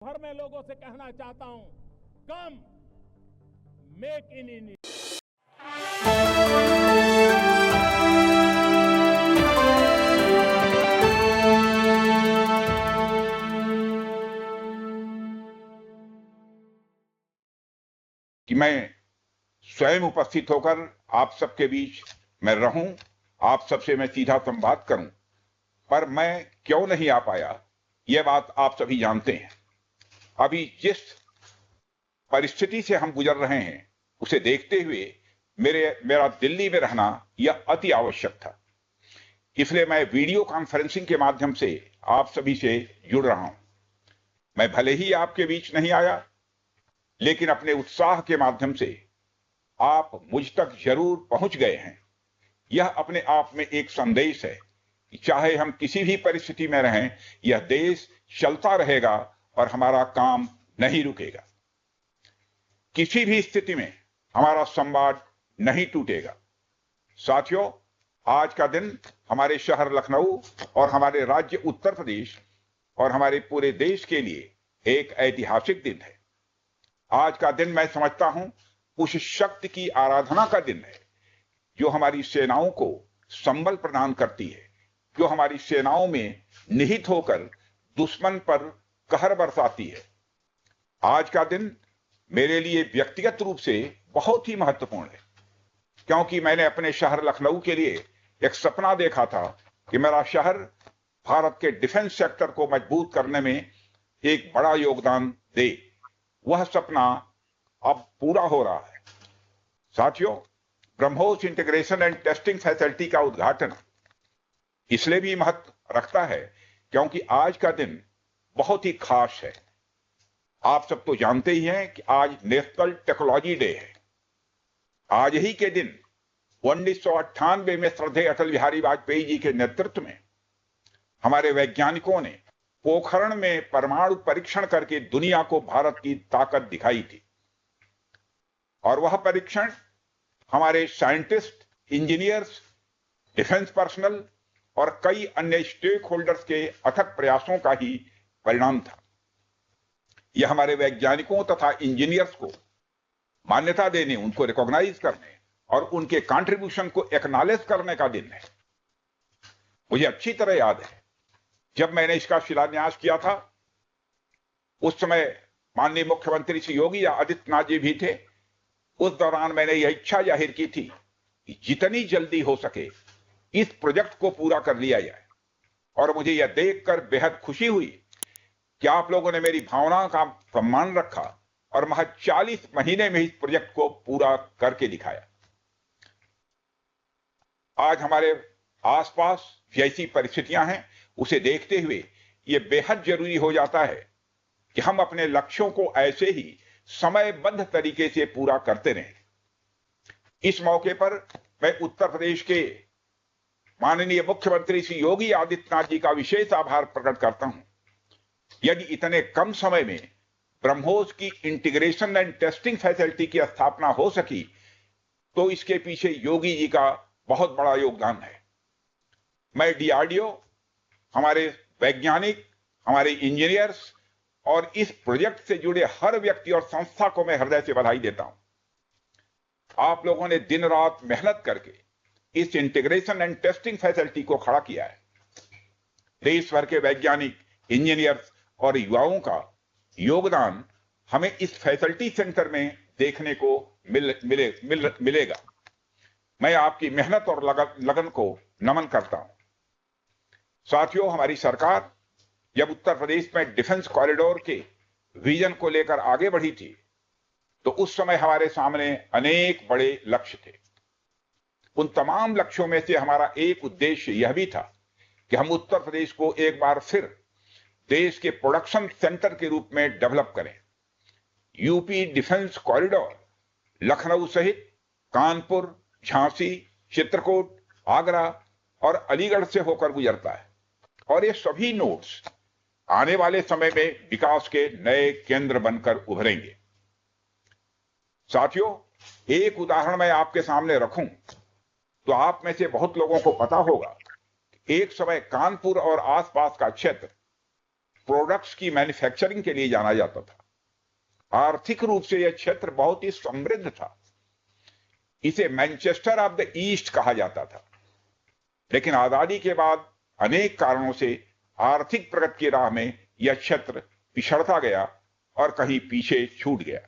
भर में लोगों से कहना चाहता हूं, कम मेक इन इंडिया। कि मैं स्वयं उपस्थित होकर आप सबके बीच मैं रहूं, आप सबसे मैं सीधा संवाद करूं, पर मैं क्यों नहीं आ पाया, यह बात आप सभी जानते हैं। अभी जिस परिस्थिति से हम गुजर रहे हैं उसे देखते हुए मेरा दिल्ली में रहना यह अति आवश्यक था। इसलिए मैं वीडियो कॉन्फ्रेंसिंग के माध्यम से आप सभी से जुड़ रहा हूं। मैं भले ही आपके बीच नहीं आया, लेकिन अपने उत्साह के माध्यम से आप मुझ तक जरूर पहुंच गए हैं। यह अपने आप में एक संदेश है कि चाहे हम किसी भी परिस्थिति में रहें, यह देश चलता रहेगा और हमारा काम नहीं रुकेगा। किसी भी स्थिति में हमारा संवाद नहीं टूटेगा। साथियों, आज का दिन हमारे शहर लखनऊ और हमारे राज्य उत्तर प्रदेश और हमारे पूरे देश के लिए एक ऐतिहासिक दिन है। आज का दिन मैं समझता हूं उस शक्ति की आराधना का दिन है जो हमारी सेनाओं को संबल प्रदान करती है, जो हमारी सेनाओं में निहित होकर दुश्मन पर कहर बरसाती है। आज का दिन मेरे लिए व्यक्तिगत रूप से बहुत ही महत्वपूर्ण है, क्योंकि मैंने अपने शहर लखनऊ के लिए एक सपना देखा था कि मेरा शहर भारत के डिफेंस सेक्टर को मजबूत करने में एक बड़ा योगदान दे। वह सपना अब पूरा हो रहा है। साथियों, BrahMos integration and testing facility का उद्घाटन इसलिए भी महत्व रखता है क्योंकि आज का दिन बहुत ही खास है। आप सब तो जानते ही हैं कि आज नेशनल टेक्नोलॉजी डे है। आज ही के दिन 1998 में श्रद्धेय अटल बिहारी वाजपेयी जी के नेतृत्व में हमारे वैज्ञानिकों ने पोखरण में परमाणु परीक्षण करके दुनिया को भारत की ताकत दिखाई थी। और वह परीक्षण हमारे साइंटिस्ट, इंजीनियर्स, डिफेंस पर्सनल और कई अन्य स्टेक होल्डर्स के अथक प्रयासों का ही परिणाम था। यह हमारे वैज्ञानिकों तथा इंजीनियर्स को मान्यता देने, उनको रिकॉग्नाइज करने और उनके कंट्रीब्यूशन को एक्नॉलेज करने का दिन है। मुझे अच्छी तरह याद है जब मैंने इसका शिलान्यास किया था, उस समय माननीय मुख्यमंत्री श्री योगी आदित्यनाथ जी भी थे। उस दौरान मैंने यह इच्छा जाहिर की थी कि जितनी जल्दी हो सके इस प्रोजेक्ट को पूरा कर लिया जाए। और मुझे यह देखकर बेहद खुशी हुई कि आप लोगों ने मेरी भावना का सम्मान रखा और महज 40 महीने में इस प्रोजेक्ट को पूरा करके दिखाया। आज हमारे आसपास जैसी परिस्थितियां हैं, उसे देखते हुए यह बेहद जरूरी हो जाता है कि हम अपने लक्ष्यों को ऐसे ही समयबद्ध तरीके से पूरा करते रहें। इस मौके पर मैं उत्तर प्रदेश के माननीय मुख्यमंत्री श्री योगी आदित्यनाथ जी का विशेष आभार प्रकट करता हूं। यदि इतने कम समय में ब्रह्मोस की इंटीग्रेशन एंड टेस्टिंग फैसिलिटी की स्थापना हो सकी, तो इसके पीछे योगी जी का बहुत बड़ा योगदान है। मैं डीआरडीओ, हमारे वैज्ञानिक, हमारे इंजीनियर्स और इस प्रोजेक्ट से जुड़े हर व्यक्ति और संस्था को मैं हृदय से बधाई देता हूं। आप लोगों ने दिन रात मेहनत करके इस इंटीग्रेशन एंड टेस्टिंग फैसिलिटी को खड़ा किया है। देश भर के वैज्ञानिक, इंजीनियर्स और युवाओं का योगदान हमें इस फैसिलिटी सेंटर में देखने को मिलेगा। मैं आपकी मेहनत और लगन को नमन करता हूं। साथियों, हमारी सरकार जब उत्तर प्रदेश में डिफेंस कॉरिडोर के विजन को लेकर आगे बढ़ी थी, तो उस समय हमारे सामने अनेक बड़े लक्ष्य थे। उन तमाम लक्ष्यों में से हमारा एक उद्देश्य यह भी था कि हम उत्तर प्रदेश को एक बार फिर देश के प्रोडक्शन सेंटर के रूप में डेवलप करें। यूपी डिफेंस कॉरिडोर लखनऊ सहित कानपुर, झांसी, चित्रकूट, आगरा और अलीगढ़ से होकर गुजरता है और ये सभी नोड्स आने वाले समय में विकास के नए केंद्र बनकर उभरेंगे। साथियों, एक उदाहरण मैं आपके सामने रखूं तो आप में से बहुत लोगों को पता होगा कि एक समय कानपुर और आसपास का क्षेत्र प्रोडक्ट्स की मैन्युफैक्चरिंग के लिए जाना जाता था। आर्थिक रूप से यह क्षेत्र बहुत ही समृद्ध था। इसे मैनचेस्टर ऑफ द ईस्ट कहा जाता था। लेकिन आजादी के बाद अनेक कारणों से आर्थिक प्रगति की राह में यह क्षेत्र पिछड़ता गया और कहीं पीछे छूट गया।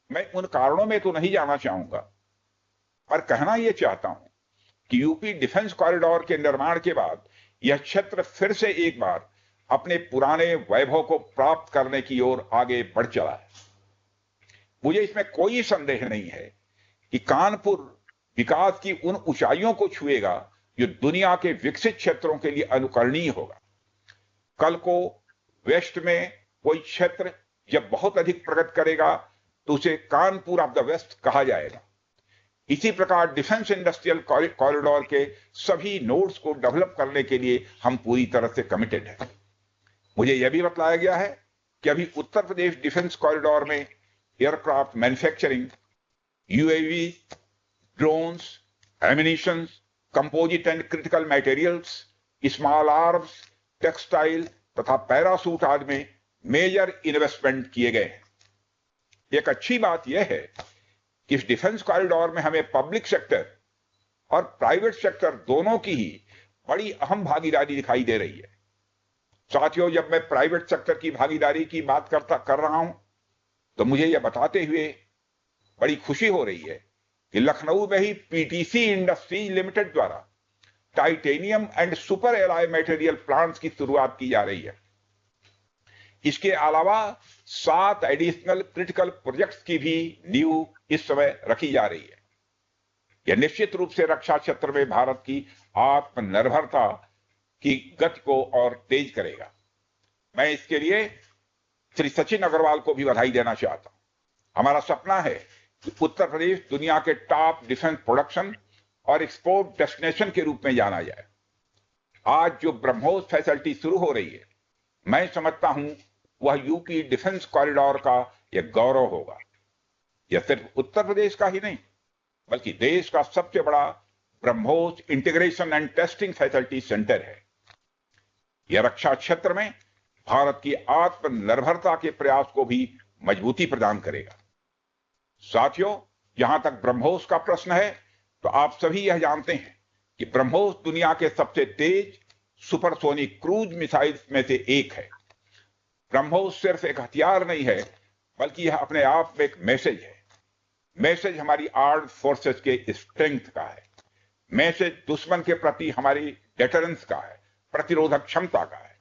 मैं उन कारणों में तो नहीं जाना चाहूंगा, पर कहना यह चाहता हूं कि यूपी डिफेंस कॉरिडोर के निर्माण के बाद यह क्षेत्र फिर से एक बार अपने पुराने वैभव को प्राप्त करने की ओर आगे बढ़ चला है। मुझे इसमें कोई संदेह नहीं है कि कानपुर विकास की उन ऊंचाइयों को छुएगा जो दुनिया के विकसित क्षेत्रों के लिए अनुकरणीय होगा। कल को वेस्ट में कोई क्षेत्र जब बहुत अधिक प्रगति करेगा तो उसे कानपुर ऑफ द वेस्ट कहा जाएगा। इसी प्रकार डिफेंस इंडस्ट्रियल कॉरिडोर के सभी नोड्स को डेवलप करने के लिए हम पूरी तरह से कमिटेड हैं। मुझे यह भी बतलाया गया है कि अभी उत्तर प्रदेश डिफेंस कॉरिडोर में aircraft manufacturing, UAV, drones, ammunition, composite and critical materials, small arms, textile तथा पैरासूट आदि में मेजर इन्वेस्टमेंट किए गए हैं। एक अच्छी बात यह है कि इस डिफेंस कॉरिडोर में हमें पब्लिक सेक्टर और प्राइवेट सेक्टर दोनों की ही बड़ी अहम भागीदारी दिखाई दे रही है। साथियों, जब मैं प्राइवेट सेक्टर की भागीदारी की बात कर रहा हूं तो मुझे यह बताते हुए बड़ी खुशी हो रही है कि लखनऊ में ही पीटीसी इंडस्ट्रीज लिमिटेड द्वारा titanium and super alloy material plants की शुरुआत की जा रही है। इसके अलावा 7 एडिशनल क्रिटिकल प्रोजेक्ट्स की भी नींव इस समय रखी जा रही है। यह निश्चित रूप से रक्षा क्षेत्र में भारत की आत्मनिर्भरता की गति को और तेज करेगा। मैं इसके लिए श्री सचिन अग्रवाल को भी बधाई देना चाहता हूं। हमारा सपना है कि उत्तर प्रदेश दुनिया के टॉप डिफेंस प्रोडक्शन और एक्सपोर्ट डेस्टिनेशन के रूप में जाना जाए। आज जो ब्रह्मोस फैसिलिटी शुरू हो रही है, मैं समझता हूं वह यूपी डिफेंस कॉरिडोर का यह गौरव होगा। यह सिर्फ उत्तर प्रदेश का ही नहीं बल्कि देश का सबसे बड़ा BrahMos integration and testing facility centre है। यह रक्षा क्षेत्र में भारत की आत्मनिर्भरता के प्रयास को भी मजबूती प्रदान करेगा। साथियों, जहां तक ब्रह्मोस का प्रश्न है तो आप सभी यह जानते हैं कि ब्रह्मोस दुनिया के सबसे तेज सुपरसोनिक क्रूज मिसाइल्स में से एक है। ब्रह्मोस सिर्फ एक हथियार नहीं है बल्कि यह अपने आप में एक मैसेज है। मैसेज हमारी आर्म्ड फोर्सेस के स्ट्रेंथ का है। मैसेज दुश्मन के प्रति हमारी डेटरेंस का है, प्रतिरोधक क्षमता का है।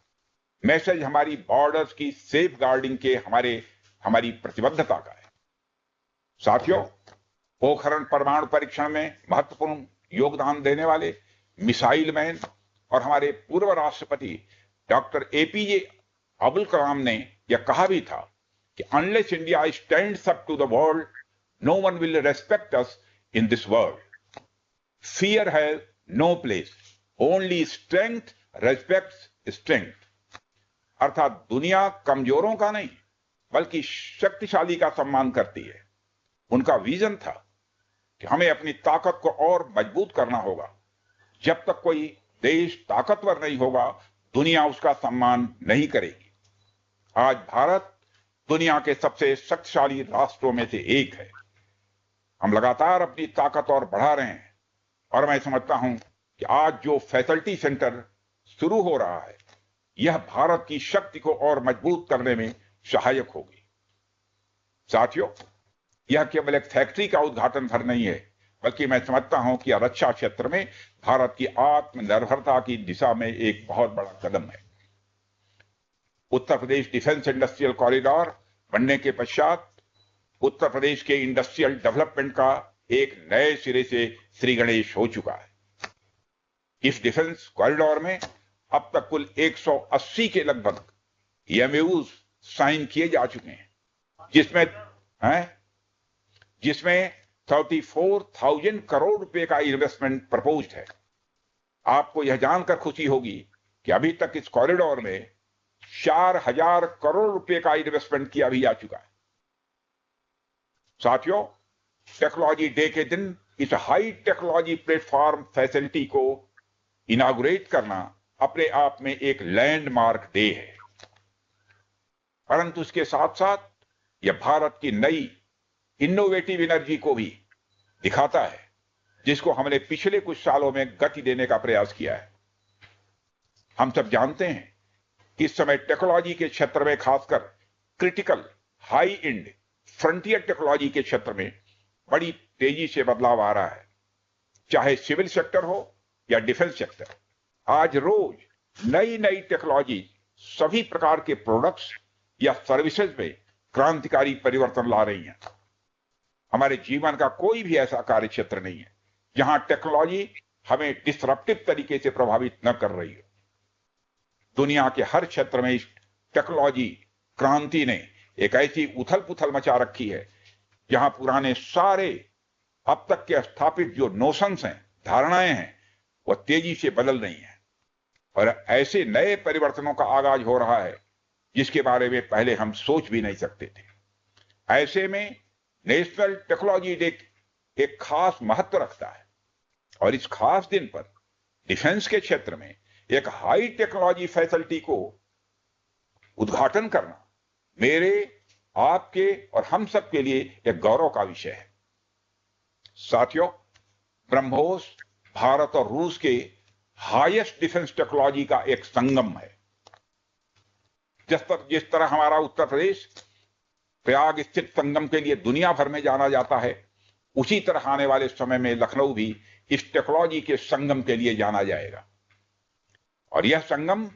मैसेज हमारी बॉर्डर्स की सेफ गार्डिंग के हमारी प्रतिबद्धता का है। साथियों, पोखरण परमाणु परीक्षण में महत्वपूर्ण योगदान देने वाले मिसाइल मैन और हमारे पूर्व राष्ट्रपति डॉक्टर एपीजे अब्दुल कलाम ने यह कहा भी था कि unless India stands up to the world, no one will respect us in this world. Fear has no place, only strength respects strength. अर्थात दुनिया कमजोरों का नहीं बल्कि शक्तिशाली का सम्मान करती है। उनका विजन था कि हमें अपनी ताकत को और मजबूत करना होगा। जब तक कोई देश ताकतवर नहीं होगा, दुनिया उसका सम्मान नहीं करेगी। आज भारत दुनिया के सबसे शक्तिशाली राष्ट्रों में से एक है। हम लगातार अपनी ताकत और बढ़ा रहे हैं और मैं समझता हूं कि आज जो फैसिलिटी सेंटर शुरू हो रहा है, यह भारत की शक्ति को और मजबूत करने में सहायक होगी। साथियों, यह केवल एक फैक्ट्री का उद्घाटन भर नहीं है बल्कि मैं समझता हूं कि रक्षा क्षेत्र में भारत की आत्मनिर्भरता की दिशा में एक बहुत बड़ा कदम है। उत्तर प्रदेश डिफेंस इंडस्ट्रियल कॉरिडोर बनने के पश्चात उत्तर प्रदेश के इंडस्ट्रियल डेवलपमेंट का एक नए सिरे से श्री गणेश हो चुका है। इस डिफेंस कॉरिडोर में अब तक कुल 180 के लगभग एमओयूज साइन किए जा चुके हैं, जिसमें 34,000 करोड़ रुपए का इन्वेस्टमेंट प्रपोज्ड है। आपको यह जानकर खुशी होगी कि अभी तक इस कॉरिडोर में 4,000 करोड़ रुपए का इन्वेस्टमेंट किया भी जा चुका है। साथियों, टेक्नोलॉजी डे के दिन इस हाई टेक्नोलॉजी प्लेटफॉर्म फैसिलिटी को इनागुरेट करना अपने आप में एक लैंडमार्क डे है। परंतु इसके साथ साथ यह भारत की नई इनोवेटिव एनर्जी को भी दिखाता है, जिसको हमने पिछले कुछ सालों में गति देने का प्रयास किया है। हम सब जानते हैं कि इस समय टेक्नोलॉजी के क्षेत्र में, खासकर critical high and frontier technology के क्षेत्र में बड़ी तेजी से बदलाव आ रहा है, चाहे सिविल सेक्टर हो या डिफेंस सेक्टर। आज रोज नई नई टेक्नोलॉजी सभी प्रकार के प्रोडक्ट्स या सर्विसेज में क्रांतिकारी परिवर्तन ला रही हैं। हमारे जीवन का कोई भी ऐसा कार्य क्षेत्र नहीं है जहां टेक्नोलॉजी हमें डिसरप्टिव तरीके से प्रभावित न कर रही हो। दुनिया के हर क्षेत्र में इस टेक्नोलॉजी क्रांति ने एक ऐसी उथल पुथल मचा रखी है जहां पुराने सारे अब तक के स्थापित जो नोशंस हैं, धारणाएं हैं, वह तेजी से बदल रही हैं और ऐसे नए परिवर्तनों का आगाज हो रहा है जिसके बारे में पहले हम सोच भी नहीं सकते थे। ऐसे में नेशनल टेक्नोलॉजी डे एक खास महत्व रखता है और इस खास दिन पर डिफेंस के क्षेत्र में एक हाई टेक्नोलॉजी फैसिलिटी को उद्घाटन करना मेरे, आपके और हम सब के लिए एक गौरव का विषय है। साथियों, ब्रह्मोस भारत और रूस के हाईएस्ट डिफेंस टेक्नोलॉजी का एक संगम है। जिस तरह हमारा उत्तर प्रदेश प्रयाग स्थित संगम के लिए दुनिया भर में जाना जाता है, उसी तरह आने वाले समय में लखनऊ भी इस टेक्नोलॉजी के संगम के लिए जाना जाएगा और यह संगम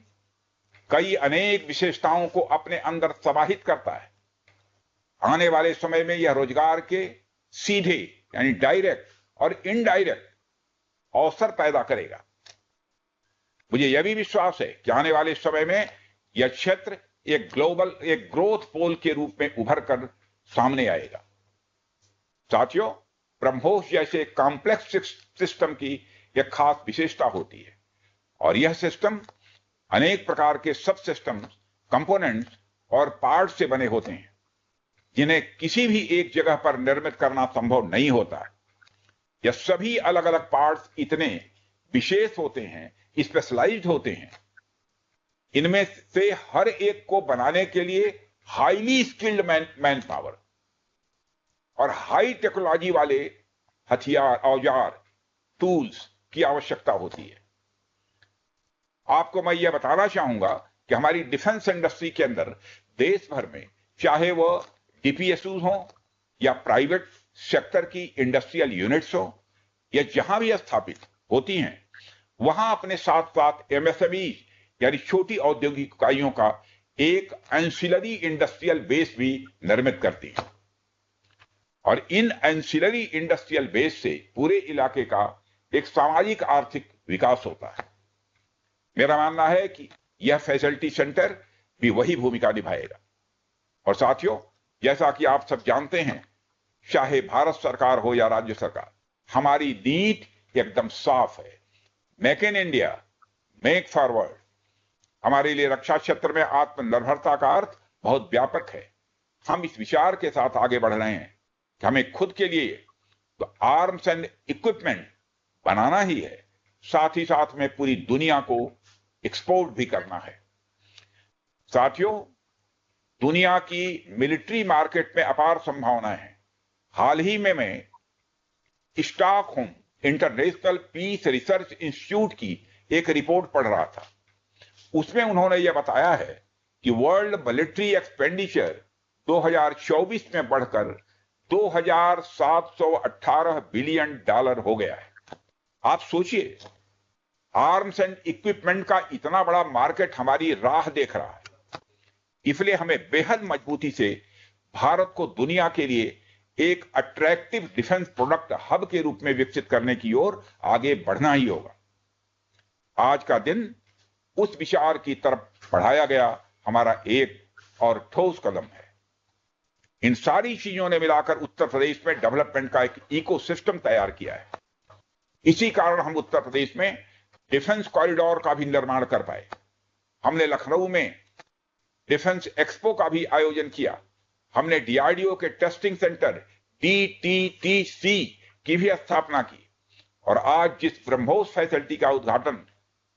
कई अनेक विशेषताओं को अपने अंदर समाहित करता है। आने वाले समय में यह रोजगार के सीधे यानी डायरेक्ट और इनडायरेक्ट अवसर पैदा करेगा। मुझे यह भी विश्वास है कि आने वाले समय में यह क्षेत्र एक ग्रोथ पोल के रूप में उभर कर सामने आएगा। साथियों, ब्रह्मोस जैसे कॉम्प्लेक्स सिस्टम की एक खास विशेषता होती है और यह सिस्टम अनेक प्रकार के सब सिस्टम, कंपोनेंट्स और पार्ट्स से बने होते हैं जिन्हें किसी भी एक जगह पर निर्मित करना संभव नहीं होता। यह सभी अलग अलग पार्ट्स इतने विशेष होते हैं, स्पेशलाइज्ड होते हैं, इनमें से हर एक को बनाने के लिए हाईली स्किल्ड मैन पावर और हाई टेक्नोलॉजी वाले हथियार, औजार, टूल्स की आवश्यकता होती है। आपको मैं यह बताना चाहूंगा कि हमारी डिफेंस इंडस्ट्री के अंदर देश भर में, चाहे वह डीपीएसयू हो या प्राइवेट सेक्टर की इंडस्ट्रियल यूनिट्स हो या जहां भी स्थापित होती हैं, वहां अपने साथ साथ एमएसएमई यानी छोटी औद्योगिक इकाइयों का एक एंसिलरी इंडस्ट्रियल बेस भी निर्मित करती है और इन एंसिलरी इंडस्ट्रियल बेस से पूरे इलाके का एक सामाजिक आर्थिक विकास होता है। मेरा मानना है कि यह फैसिलिटी सेंटर भी वही भूमिका निभाएगा। और साथियों, जैसा कि आप सब जानते हैं, चाहे भारत सरकार हो या राज्य सरकार, हमारी नीति एकदम साफ है। Make in India, make forward. हमारे लिए रक्षा क्षेत्र में आत्मनिर्भरता का अर्थ बहुत व्यापक है। हम इस विचार के साथ आगे बढ़ रहे हैं कि हमें खुद के लिए तो आर्म्स एंड इक्विपमेंट बनाना ही है, साथ ही साथ में पूरी दुनिया को एक्सपोर्ट भी करना है। साथियों, दुनिया की मिलिट्री मार्केट में अपार संभावनाएं हैं। हाल ही में मैं Stockholm International Peace Research Institute की एक रिपोर्ट पढ़ रहा था। उसमें उन्होंने यह बताया है कि वर्ल्ड मिलिट्री एक्सपेंडिचर 2024 में बढ़कर $2,718 बिलियन हो गया है। आप सोचिए, आर्म्स एंड इक्विपमेंट का इतना बड़ा मार्केट हमारी राह देख रहा है। इसलिए हमें बेहद मजबूती से भारत को दुनिया के लिए एक अट्रैक्टिव डिफेंस प्रोडक्ट हब के रूप में विकसित करने की ओर आगे बढ़ना ही होगा। आज का दिन उस विचार की तरफ बढ़ाया गया हमारा एक और ठोस कदम है। इन सारी चीजों ने मिलाकर उत्तर प्रदेश में डेवलपमेंट का एक इकोसिस्टम तैयार किया है। इसी कारण हम उत्तर प्रदेश में डिफेंस कॉरिडोर का भी निर्माण कर पाए। हमने लखनऊ में डिफेंस एक्सपो का भी आयोजन किया। हमने डीआरडीओ के टेस्टिंग सेंटर DTTC की भी स्थापना की और आज जिस ब्रह्मोस फैसिलिटी का उद्घाटन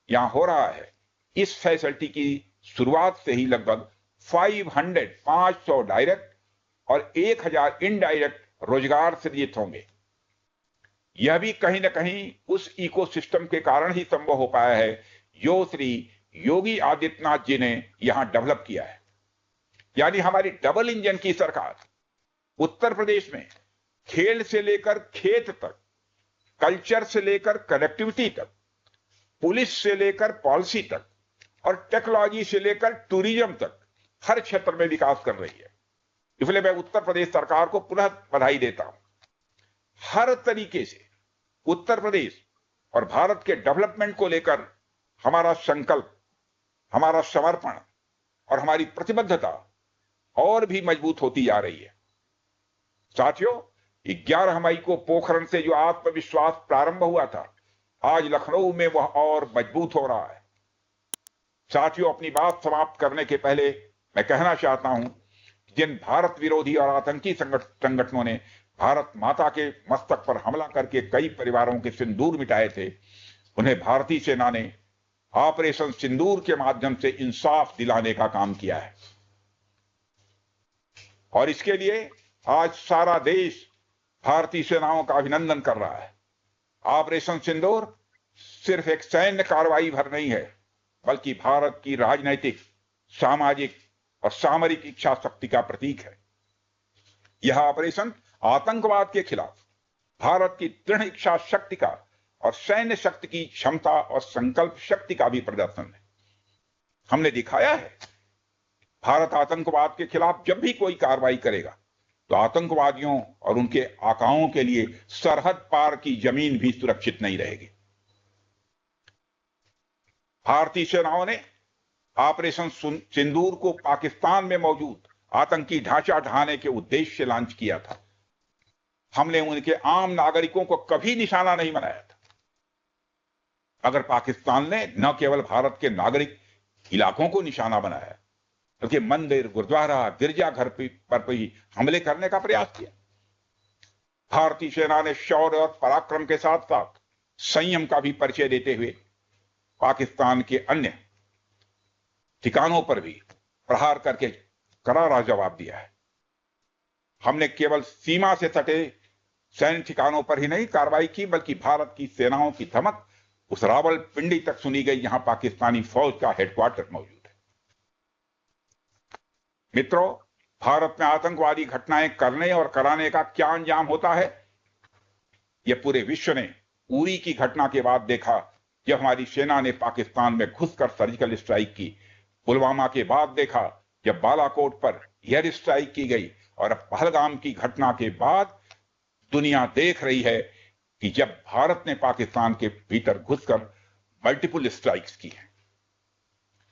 यहां हो रहा है, इस फैसिलिटी की शुरुआत से ही लगभग 500 डायरेक्ट और 1000 इनडायरेक्ट रोजगार सृजित होंगे। यह भी कहीं ना कहीं उस इकोसिस्टम के कारण ही संभव हो पाया है जो श्री योगी आदित्यनाथ जी ने यहां डेवलप किया है। यानी हमारी डबल इंजन की सरकार उत्तर प्रदेश में खेल से लेकर खेत तक, कल्चर से लेकर कनेक्टिविटी तक, पुलिस से लेकर पॉलिसी तक और टेक्नोलॉजी से लेकर टूरिज्म तक हर क्षेत्र में विकास कर रही है। इसलिए मैं उत्तर प्रदेश सरकार को पुनः बधाई देता हूं। हर तरीके से उत्तर प्रदेश और भारत के डेवलपमेंट को लेकर हमारा संकल्प, हमारा समर्पण और हमारी प्रतिबद्धता और भी मजबूत होती जा रही है। साथियों, 11 मई को पोखरण से जो आत्मविश्वास प्रारंभ हुआ था, आज लखनऊ में वह और मजबूत हो रहा है। साथियों, अपनी बात समाप्त करने के पहले मैं कहना चाहता हूं कि जिन भारत विरोधी और आतंकी संगठनों ने भारत माता के मस्तक पर हमला करके कई परिवारों के सिंदूर मिटाए थे, उन्हें भारतीय सेना ने ऑपरेशन सिंदूर के माध्यम से इंसाफ दिलाने का काम किया है। और इसके लिए आज सारा देश भारतीय सेनाओं का अभिनंदन कर रहा है। ऑपरेशन सिंदूर सिर्फ एक सैन्य कार्रवाई भर नहीं है, बल्कि भारत की राजनैतिक, सामाजिक और सामरिक इच्छा शक्ति का प्रतीक है। यह ऑपरेशन आतंकवाद के खिलाफ भारत की दृढ़ इच्छा शक्ति का और सैन्य शक्ति की क्षमता और संकल्प शक्ति का भी प्रदर्शन है। हमने दिखाया है, भारत आतंकवाद के खिलाफ जब भी कोई कार्रवाई करेगा तो आतंकवादियों और उनके आकाओं के लिए सरहद पार की जमीन भी सुरक्षित नहीं रहेगी। भारतीय सेनाओं ने ऑपरेशन सिंदूर को पाकिस्तान में मौजूद आतंकी ढांचा ढहाने के उद्देश्य से लॉन्च किया था। हमने उनके आम नागरिकों को कभी निशाना नहीं बनाया था। अगर पाकिस्तान ने न केवल भारत के नागरिक इलाकों को निशाना बनाया, बल्कि मंदिर, गुरुद्वारा, गिरजाघर पर भी हमले करने का प्रयास किया। भारतीय सेना ने शौर्य और पराक्रम के साथ साथ संयम का भी परिचय देते हुए पाकिस्तान के अन्य ठिकानों पर भी प्रहार करके करारा जवाब दिया है। हमने केवल सीमा से सटे सैन्य ठिकानों पर ही नहीं कार्रवाई की, बल्कि भारत की सेनाओं की धमक उस रावलपिंडी तक सुनी गई जहां पाकिस्तानी फौज का हेडक्वार्टर मौजूद है। मित्रों, भारत में आतंकवादी घटनाएं करने और कराने का क्या अंजाम होता है, यह पूरे विश्व ने उरी की घटना के बाद देखा, जब हमारी सेना ने पाकिस्तान में घुसकर सर्जिकल स्ट्राइक की। पुलवामा के बाद देखा जब बालाकोट पर एयर स्ट्राइक की गई, और अब पहलगाम की घटना के बाद दुनिया देख रही है कि जब भारत ने पाकिस्तान के भीतर घुसकर मल्टीपल स्ट्राइक्स की हैं।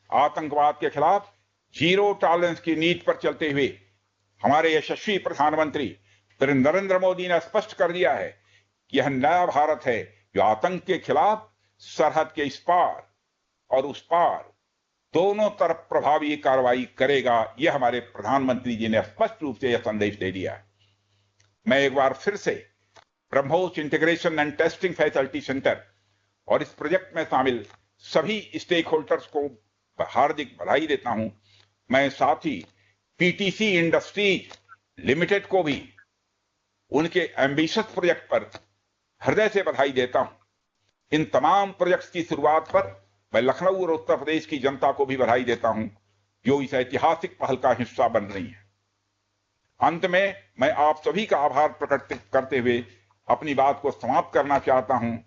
आतंकवाद के खिलाफ जीरो टॉलरेंस की नीति पर चलते हुए हमारे यशस्वी प्रधानमंत्री श्री नरेंद्र मोदी ने स्पष्ट कर दिया है कि यह नया भारत है जो आतंक के खिलाफ सरहद के इस पार और उस पार दोनों तरफ प्रभावी कार्रवाई करेगा। यह हमारे प्रधानमंत्री जी ने स्पष्ट रूप से यह संदेश दे दिया है। मैं एक बार फिर से BrahMos integration and testing facility centre और इस प्रोजेक्ट में शामिल सभी स्टेक होल्डर्स को हार्दिक बधाई देता हूं। मैं साथ ही पीटीसी इंडस्ट्रीज लिमिटेड को भी उनके एम्बिशियस प्रोजेक्ट पर हृदय से बधाई देता हूं। इन तमाम प्रोजेक्ट्स की शुरुआत पर मैं लखनऊ और उत्तर प्रदेश की जनता को भी बधाई देता हूं, जो इस ऐतिहासिक पहल का हिस्सा बन रही है। अंत में मैं आप सभी का आभार प्रकट करते हुए अपनी बात को समाप्त करना चाहता हूं।